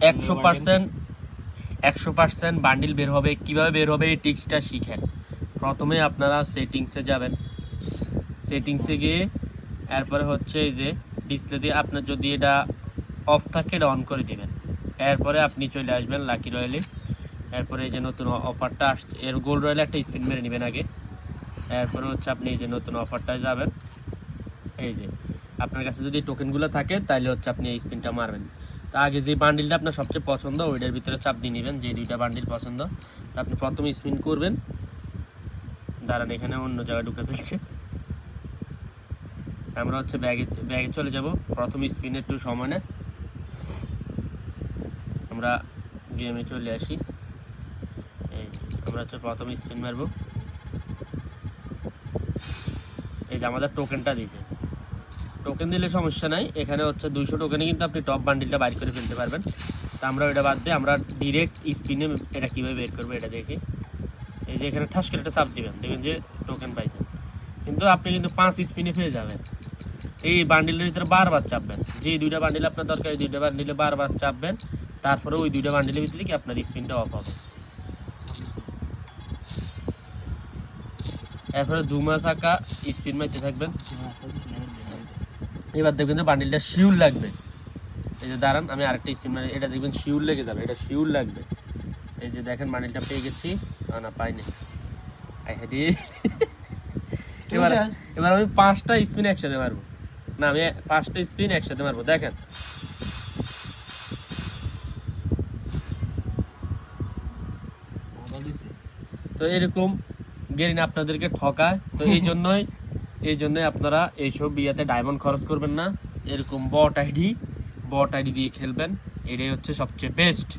100% bundle বের হবে। কিভাবে বের হবে এই টিক্সটা শিখেন। প্রথমে আপনারা সেটিংসে যাবেন, সেটিংসে গিয়ে এরপরে হচ্ছে এই যে ডিসপ্লে দিয়ে আপনার যদি এটা অফ থাকে এটা অন করে দিবেন। এরপরে আপনি চলে আসবেন লাকি রয়্যালে। এরপরে এই যে নতুন অফারটা আসছে, এর গোল্ড রয়্যালে একটা স্পিন মেরে নেবেন আগে। এরপরে হচ্ছে আপনি এই যে নতুন অফারটায় যাবেন। এই যে আপনার কাছে যদি টোকেনগুলো থাকে তাহলে হচ্ছে আপনি এই স্পিনটা মারবেন। তা আগে যে বান্ডিলটা আপনার সবচেয়ে পছন্দ ওইটার ভিতরে চাপ দিয়ে নেবেন, যে দুইটা বান্ডিল পছন্দ। তা আপনি প্রথমে স্পিন করবেন। দাঁড়ান, এখানে অন্য জায়গায় ঢুকে ফেলছে। আমরা হচ্ছে ব্যাগে চলে যাব। প্রথম স্পিনে একটু সময় নেয়, আমরা গেমে চলে আসি। এই আমরা হচ্ছে প্রথম স্পিন মারবো। এই যে আমাদের টোকেনটা দিয়েছে, টোকেন দিলে সমস্যা নাই। এখানে হচ্ছে 200 টোকেনে কিন্তু আপনি টপ বান্ডিলটা বাইর করে ফেলতে পারবেন। তা আমরা ওটা বাদ দিয়ে আমরা ডিরেক্ট স্পিনে এটা কীভাবে বের করবো এটা দেখি। এই যে এখানে ঠাস করে একটা চাপ দিবেন, দেখবেন যে টোকেন পাইছেন। কিন্তু আপনি কিন্তু 5 স্পিনে পেয়ে যাবেন। এই বান্ডিলের ভিতরে বারবার চাপবেন, যে দুইটা বান্ডিল আপনার দরকার এই দুইটা বান্ডিলে বারবার চাপবেন। তারপরে ওই দুইটা বান্ডিলের ভিতরে কি আপনার স্পিনটা অফ হবে। এরপরে দুমাস আঁকা স্পিন মারতে থাকবেন। এবার দেখবেন যে বান্ডিলটা শিউর লাগবে। এই যে দাঁড়ান, আমি আরেকটা স্পিন মারি, এটা দেখবেন শিউর লেগে যাবে, এটা শিউর লাগবে। এই যে দেখেন বান্ডিলটা পেয়ে গেছি, না পাইনি। এবার এবার আমি 5টা স্পিন একসাথে মারবো। না, আমি 5টা স্পিন একসাথে মারবো। দেখেন তো এরকম গেরিন আপনাদেরকে ঠকায়। তো এই জন্যই আপনারা এইসব বিয়াতে ডায়মন্ড খরচ করবেন না। এরকম বট আইডি দিয়ে খেলবেন, এটাই হচ্ছে সবচেয়ে বেস্ট।